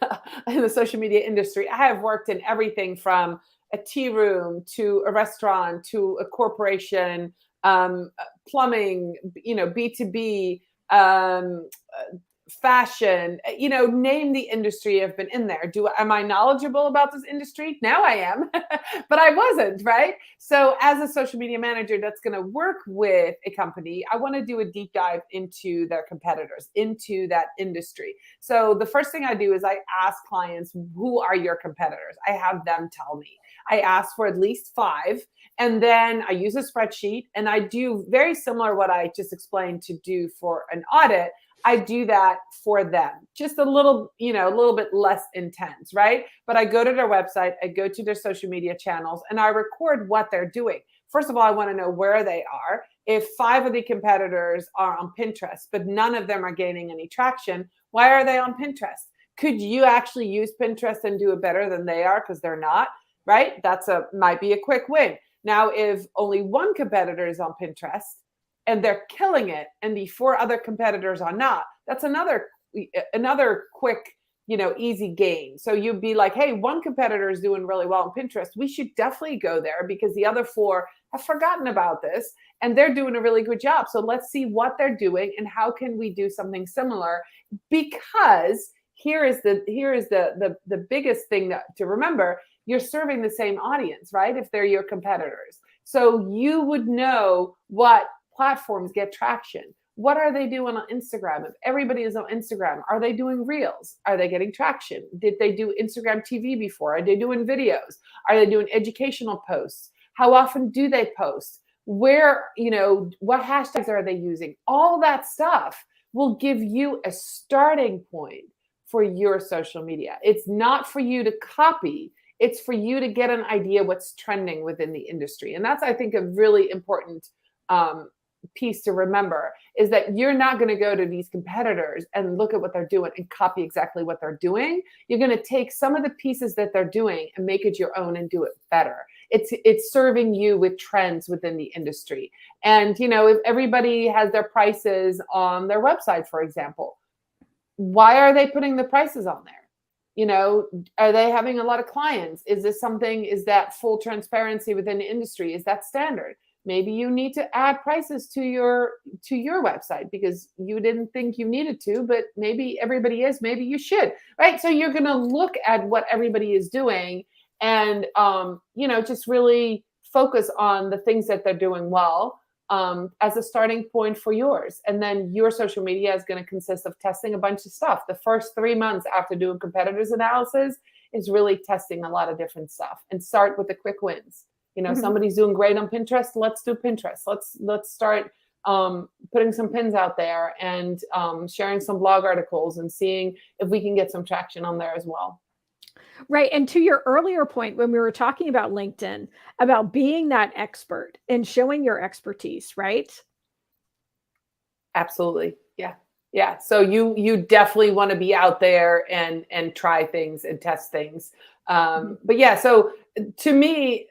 in the social media industry, I have worked in everything from a tea room to a restaurant to a corporation, plumbing, B2B, fashion, name the industry. I've been in there. Am I knowledgeable about this industry? Now I am, but I wasn't, right? So as a social media manager that's going to work with a company, I want to do a deep dive into their competitors, into that industry. So the first thing I do is I ask clients, who are your competitors? I have them tell me. I ask for at least 5, and then I use a spreadsheet, and I do very similar what I just explained to do for an audit. I do that for them, just a little bit less intense, right? But I go to their website, I go to their social media channels, and I record what they're doing. First of all, I want to know where they are. If 5 of the competitors are on Pinterest, but none of them are gaining any traction, why are they on Pinterest? Could you actually use Pinterest and do it better than they are because they're not, right? Might be a quick win. Now, if only 1 competitor is on Pinterest, and they're killing it, and the 4 other competitors are not, that's another quick, easy gain. So you'd be like, hey, 1 competitor is doing really well on Pinterest. We should definitely go there because the other 4 have forgotten about this and they're doing a really good job. So let's see what they're doing and how can we do something similar? Because here is the biggest thing to remember. You're serving the same audience, right? If they're your competitors. So you would know what platforms get traction. What are they doing on Instagram? If everybody is on Instagram, are they doing reels? Are they getting traction? Did they do Instagram TV before? Are they doing videos? Are they doing educational posts? How often do they post? Where, what hashtags are they using? All that stuff will give you a starting point for your social media. It's not for you to copy. It's for you to get an idea what's trending within the industry. And that's, I think, a really important piece to remember, is that you're not going to go to these competitors and look at what they're doing and copy exactly what they're doing. You're going to take some of the pieces that they're doing and make it your own and do it better. It's serving you with trends within the industry. And, if everybody has their prices on their website, for example, why are they putting the prices on there? Are they having a lot of clients? Is that full transparency within the industry? Is that standard? Maybe you need to add prices to your website because you didn't think you needed to, but maybe everybody is. Maybe you should, right? So you're going to look at what everybody is doing and, just really focus on the things that they're doing well as a starting point for yours. And then your social media is going to consist of testing a bunch of stuff. The first 3 months after doing competitors analysis is really testing a lot of different stuff, and start with the quick wins. Somebody's doing great on Pinterest. Let's do Pinterest. Let's start putting some pins out there and sharing some blog articles and seeing if we can get some traction on there as well. Right. And to your earlier point, when we were talking about LinkedIn, about being that expert and showing your expertise, right? Absolutely. Yeah. Yeah. So you definitely want to be out there and try things and test things. But yeah, so to me,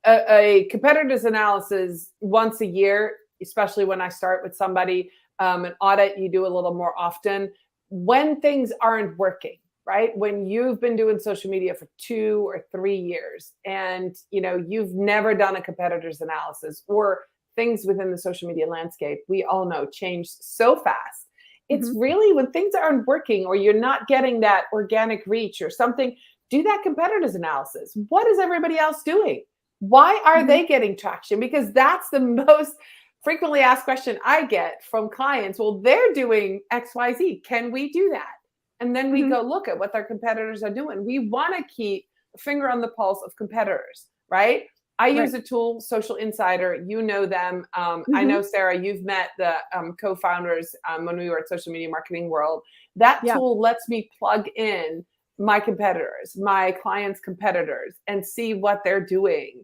a competitors analysis once a year, especially when I start with somebody, an audit you do a little more often when things aren't working, right? When you've been doing social media for 2 or 3 years and, you've never done a competitor's analysis, or things within the social media landscape, we all know change so fast. It's really when things aren't working or you're not getting that organic reach or something, do that competitors analysis. What is everybody else doing? Why are they getting traction? Because that's the most frequently asked question I get from clients. Well, they're doing XYZ. Can we do that? And then we go look at what their competitors are doing. We want to keep a finger on the pulse of competitors, right? I use a tool, Social Insider. You know them. I know, Sarah, you've met the co-founders when we were at Social Media Marketing World. That tool lets me plug in my competitors, my clients' competitors, and see what they're doing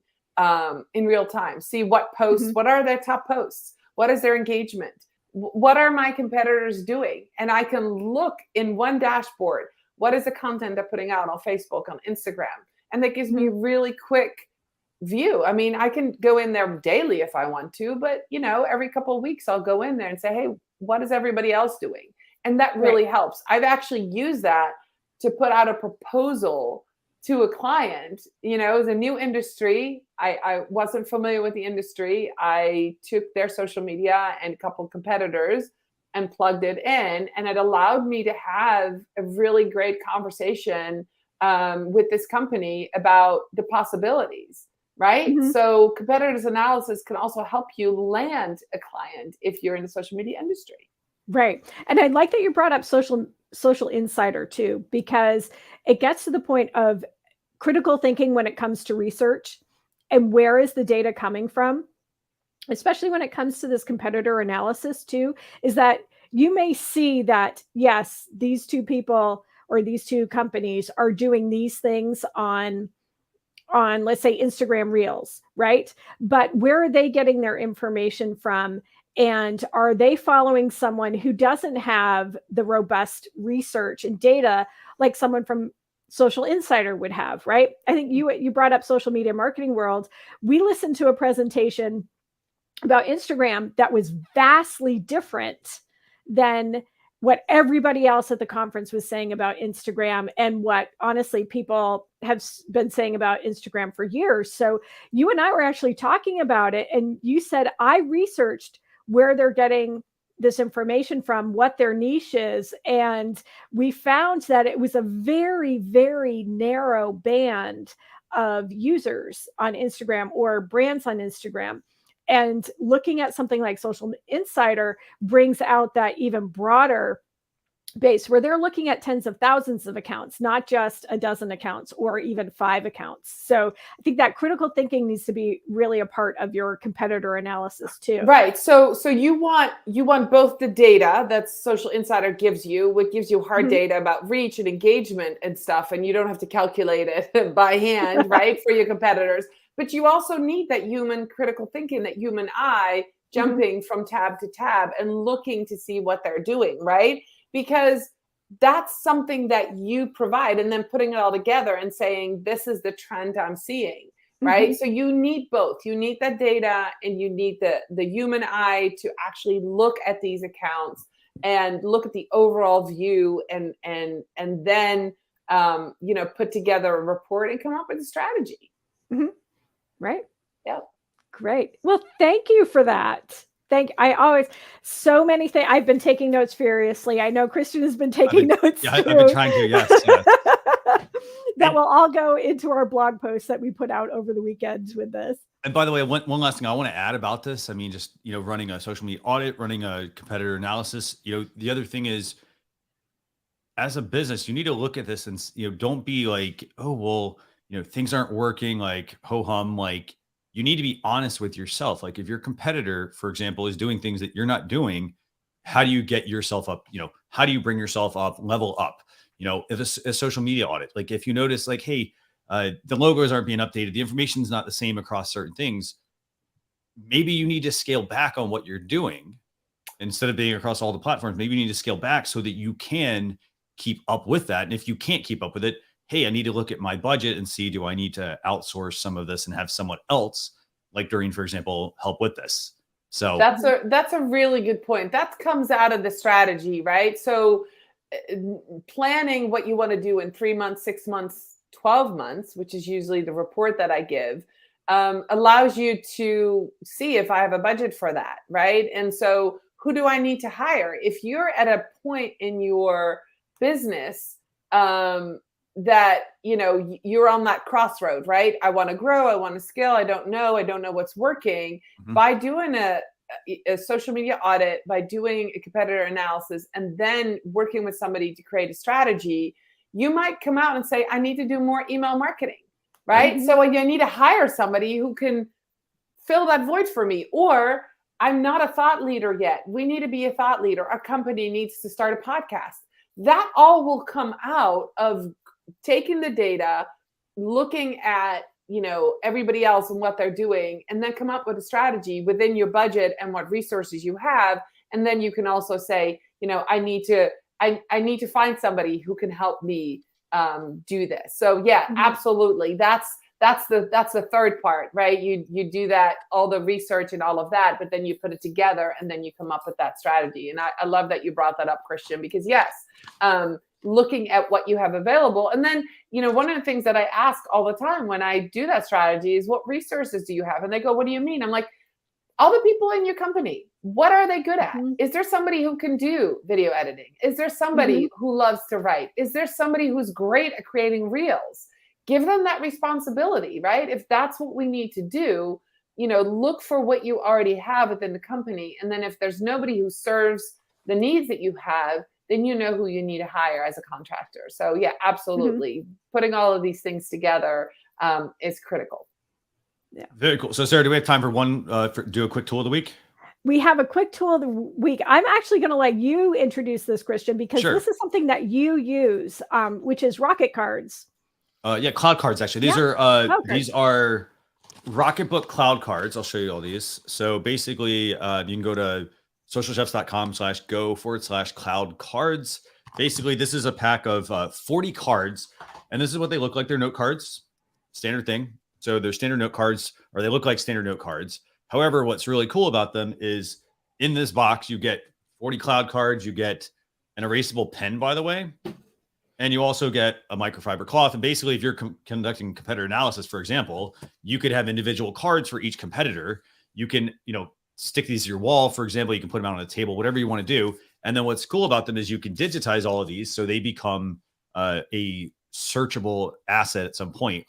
in real time. See what posts, what are their top posts? What is their engagement? What are my competitors doing? And I can look in one dashboard, what is the content they're putting out on Facebook, on Instagram? And that gives me a really quick view. I mean, I can go in there daily if I want to, but every couple of weeks I'll go in there and say, hey, what is everybody else doing? And that really helps. I've actually used that to put out a proposal to a client. It was a new industry. I wasn't familiar with the industry. I took their social media and a couple of competitors and plugged it in, and it allowed me to have a really great conversation with this company about the possibilities, right? So competitors analysis can also help you land a client if you're in the social media industry. Right. And I like that you brought up Social Insider too, because it gets to the point of critical thinking when it comes to research and where is the data coming from, especially when it comes to this competitor analysis too, is that you may see that, yes, these two people or these two companies are doing these things on let's say Instagram Reels, right? But where are they getting their information from? And are they following someone who doesn't have the robust research and data like someone from Social Insider would have, right? I think you brought up Social Media Marketing World. We listened to a presentation about Instagram that was vastly different than what everybody else at the conference was saying about Instagram and what honestly people have been saying about Instagram for years. So you and I were actually talking about it, and you said, I researched where they're getting this information from, what their niche is. And we found that it was a very, very narrow band of users on Instagram or brands on Instagram. And looking at something like Social Insider brings out that even broader base where they're looking at tens of thousands of accounts, not just a dozen accounts or even 5 accounts. So I think that critical thinking needs to be really a part of your competitor analysis too. Right. So you want both the data that Social Insider gives you, what gives you hard data about reach and engagement and stuff, and you don't have to calculate it by hand, right, for your competitors. But you also need that human critical thinking, that human eye jumping from tab to tab and looking to see what they're doing, right? Because that's something that you provide, and then putting it all together and saying, this is the trend I'm seeing, right? So you need both. You need that data and you need the human eye to actually look at these accounts and look at the overall view and then, put together a report and come up with a strategy. Right. Yeah. Great. Well, thank you for that. So many things. I've been taking notes furiously. I know Christian has been taking notes. Yeah, I've been trying to. Yes. That will all go into our blog posts that we put out over the weekends with this. And by the way, one last thing I want to add about this. I mean, just, running a social media audit, running a competitor analysis, the other thing is, as a business, you need to look at this and, don't be like, oh, well, things aren't working, like ho hum, like, you need to be honest with yourself. Like if your competitor, for example, is doing things that you're not doing, how do you get yourself up? How do you bring yourself up, level up? If a social media audit, like if you notice like, hey, the logos aren't being updated, the information's not the same across certain things, maybe you need to scale back on what you're doing instead of being across all the platforms. Maybe you need to scale back so that you can keep up with that. And if you can't keep up with it, hey, I need to look at my budget and see, do I need to outsource some of this and have someone else, like Doreen, for example, help with this? So that's a really good point. That comes out of the strategy, right? So planning what you want to do in 3 months, 6 months, 12 months, which is usually the report that I give, allows you to see if I have a budget for that, right? And so who do I need to hire? If you're at a point in your business that, you're on that crossroad, right? I want to grow, I want to scale, I don't know what's working. By doing a social media audit, by doing a competitor analysis, and then working with somebody to create a strategy, you might come out and say, I need to do more email marketing, right? So you need to hire somebody who can fill that void for me. Or I'm not a thought leader yet. We need to be a thought leader. Our company needs to start a podcast. That all will come out of taking the data, looking at, everybody else and what they're doing, and then come up with a strategy within your budget and what resources you have. And then you can also say, I need to find somebody who can help me do this. So yeah, absolutely. That's the third part, right? You do that, all the research and all of that, but then you put it together and then you come up with that strategy. And I love that you brought that up, Christian, because yes, looking at what you have available. And then, one of the things that I ask all the time when I do that strategy is, what resources do you have? And they go, what do you mean? I'm like, all the people in your company, what are they good at? Is there somebody who can do video editing? Is there somebody who loves to write? Is there somebody who's great at creating reels? Give them that responsibility, right? If that's what we need to do, look for what you already have within the company. And then if there's nobody who serves the needs that you have, then you know who you need to hire as a contractor. So yeah, absolutely. Putting all of these things together is critical. Yeah. Very cool. So Sarah, do we have time for do a quick tool of the week? We have a quick tool of the week. I'm actually going to let you introduce this, Christian, because this is something that you use, which is Rocket Cards. Cloud cards, actually. These are Rocketbook cloud cards. I'll show you all these. So basically, you can go to socialchefs.com/go/cloud cards. Basically, this is a pack of 40 cards, and this is what they look like. They're note cards, standard thing. So they're standard note cards, or they look like standard note cards. However, what's really cool about them is in this box, you get 40 cloud cards. You get an erasable pen, by the way. And you also get a microfiber cloth. And basically, if you're conducting competitor analysis, for example, you could have individual cards for each competitor. You can, stick these to your wall. For example, you can put them out on a table, whatever you want to do. And then what's cool about them is you can digitize all of these so they become a searchable asset at some point.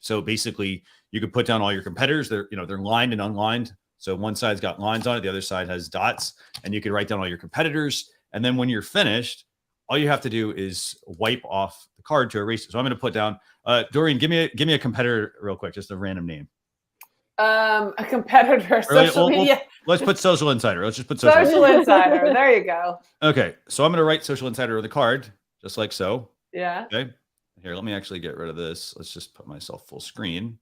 So basically, you could put down all your competitors. They're lined and unlined. So one side's got lines on it, the other side has dots, and you can write down all your competitors. And then when you're finished, all you have to do is wipe off the card to erase it. So I'm going to put down, Doreen, give me a competitor real quick, just a random name. A competitor, social media. Let's put Social Insider. Let's just put Social Insider. There you go. Okay. So I'm going to write Social Insider on the card, just like so. Yeah. Okay. Here, let me actually get rid of this. Let's just put myself full screen.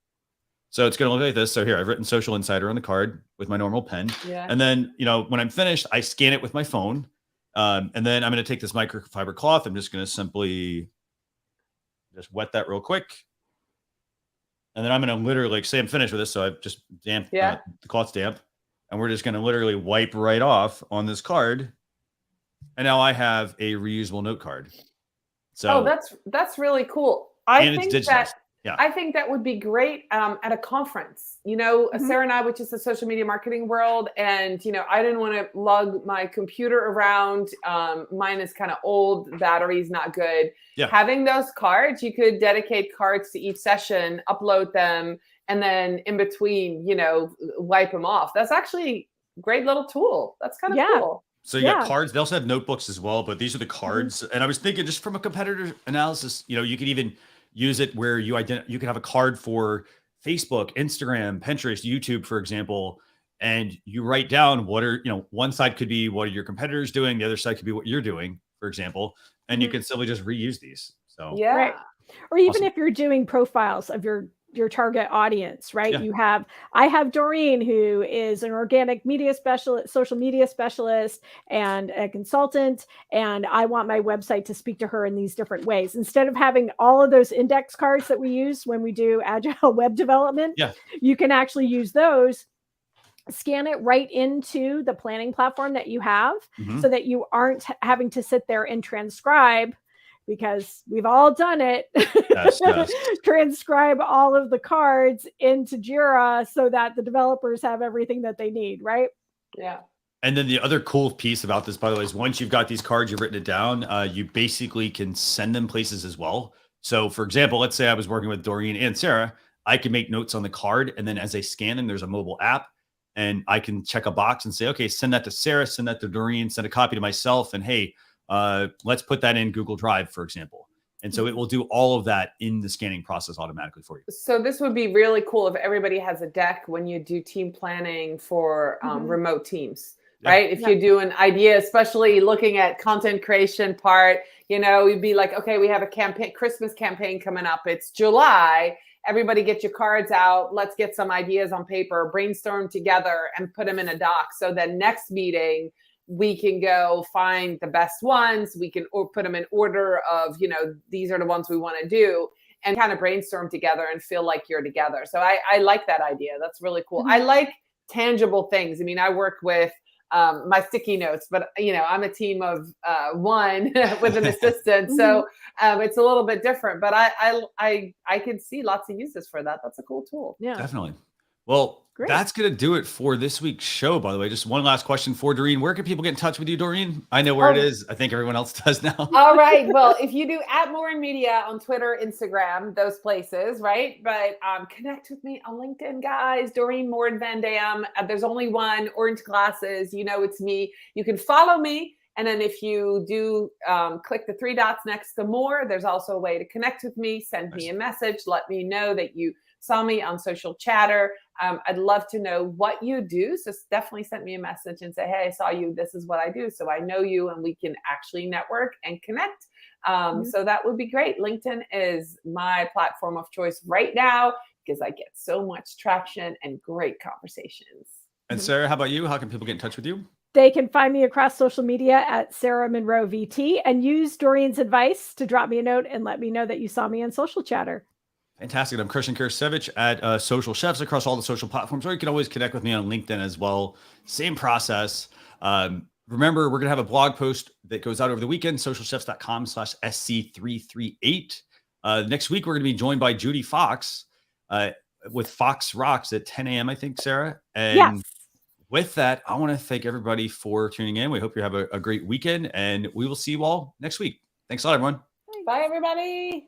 So it's going to look like this. So here, I've written Social Insider on the card with my normal pen. Yeah. And then, when I'm finished, I scan it with my phone. And then I'm going to take this microfiber cloth. I'm just going to simply just wet that real quick. And then I'm going to literally, say I'm finished with this. So I've just damp, the cloth's damp. And we're just going to literally wipe right off on this card. And now I have a reusable note card. So that's really cool. I think that would be great at a conference. Sarah and I, which is the social media marketing world, and I didn't want to lug my computer around. Mine is kind of old, the battery's not good. Yeah. Having those cards, you could dedicate cards to each session, upload them, and then in between, wipe them off. That's actually a great little tool. That's kind of cool. So you got cards. They also have notebooks as well, but these are the cards. And I was thinking, just from a competitor analysis, you could even use it where you could have a card for Facebook, Instagram, Pinterest, YouTube, for example, and you write down what are, one side could be what are your competitors doing, the other side could be what you're doing, for example, and you can simply just reuse these. So right. Or even if you're doing profiles of your target audience, right? Yeah. I have Doreen, who is an organic media specialist, social media specialist, and a consultant. And I want my website to speak to her in these different ways. Instead of having all of those index cards that we use when we do agile web development, you can actually use those scan it right into the planning platform that you have, Mhm. so that you aren't having to sit there and transcribe, because we've all done it. Yes, yes. Transcribe all of the cards into Jira so that the developers have everything that they need, right? Yeah. And then the other cool piece about this, by the way, is once you've got these cards, you've written it down, you basically can send them places as well. So, for example, let's say I was working with Doreen and Sarah, I can make notes on the card, and then as they scan them, there's a mobile app, and I can check a box and say, okay, send that to Sarah, send that to Doreen, send a copy to myself, and hey, let's put that in Google Drive, for example. And so it will do all of that in the scanning process automatically for you. So this would be really cool if everybody has a deck when you do team planning for remote teams, Yeah. right? If you do an idea, especially looking at content creation part, you'd be like, okay, we have a Christmas campaign coming up. It's July. Everybody get your cards out. Let's get some ideas on paper, brainstorm together and put them in a doc. So then next meeting, we can go find the best ones. We can put them in order of, these are the ones we want to do, and kind of brainstorm together and feel like you're together. So I like that idea. That's really cool. I like tangible things. I mean, I work with my sticky notes, but I'm a team of one with an assistant. So it's a little bit different, but I can see lots of uses for that. That's a cool tool. Yeah. Definitely. Well, Great. That's going to do it for this week's show, by the way. Just one last question for Doreen. Where can people get in touch with you, Doreen? I know where it is. I think everyone else does now. All right. Well, if you do @Morin-Media on Twitter, Instagram, those places, right? But connect with me on LinkedIn, guys. Doreen Morin-van Dam. There's only one. Orange glasses. It's me. You can follow me. And then if you do click the 3 dots next to more, there's also a way to connect with me. Send me a message. Let me know that you saw me on Social Chatter. I'd love to know what you do. So definitely send me a message and say, hey, I saw you. This is what I do. So I know you and we can actually network and connect. So that would be great. LinkedIn is my platform of choice right now because I get so much traction and great conversations. And Sarah, how about you? How can people get in touch with you? They can find me across social media at Sarah Monroe VT, and use Doreen's advice to drop me a note and let me know that you saw me on Social Chatter. Fantastic. I'm Christian Kirsevich at Social Chefs across all the social platforms, or you can always connect with me on LinkedIn as well. Same process. Remember, we're going to have a blog post that goes out over the weekend, socialchefs.com/SC338. Next week, we're going to be joined by Judy Fox with Fox Rocks at 10 a.m., I think, Sarah. And yes. With that, I want to thank everybody for tuning in. We hope you have a great weekend, and we will see you all next week. Thanks a lot, everyone. Bye, everybody.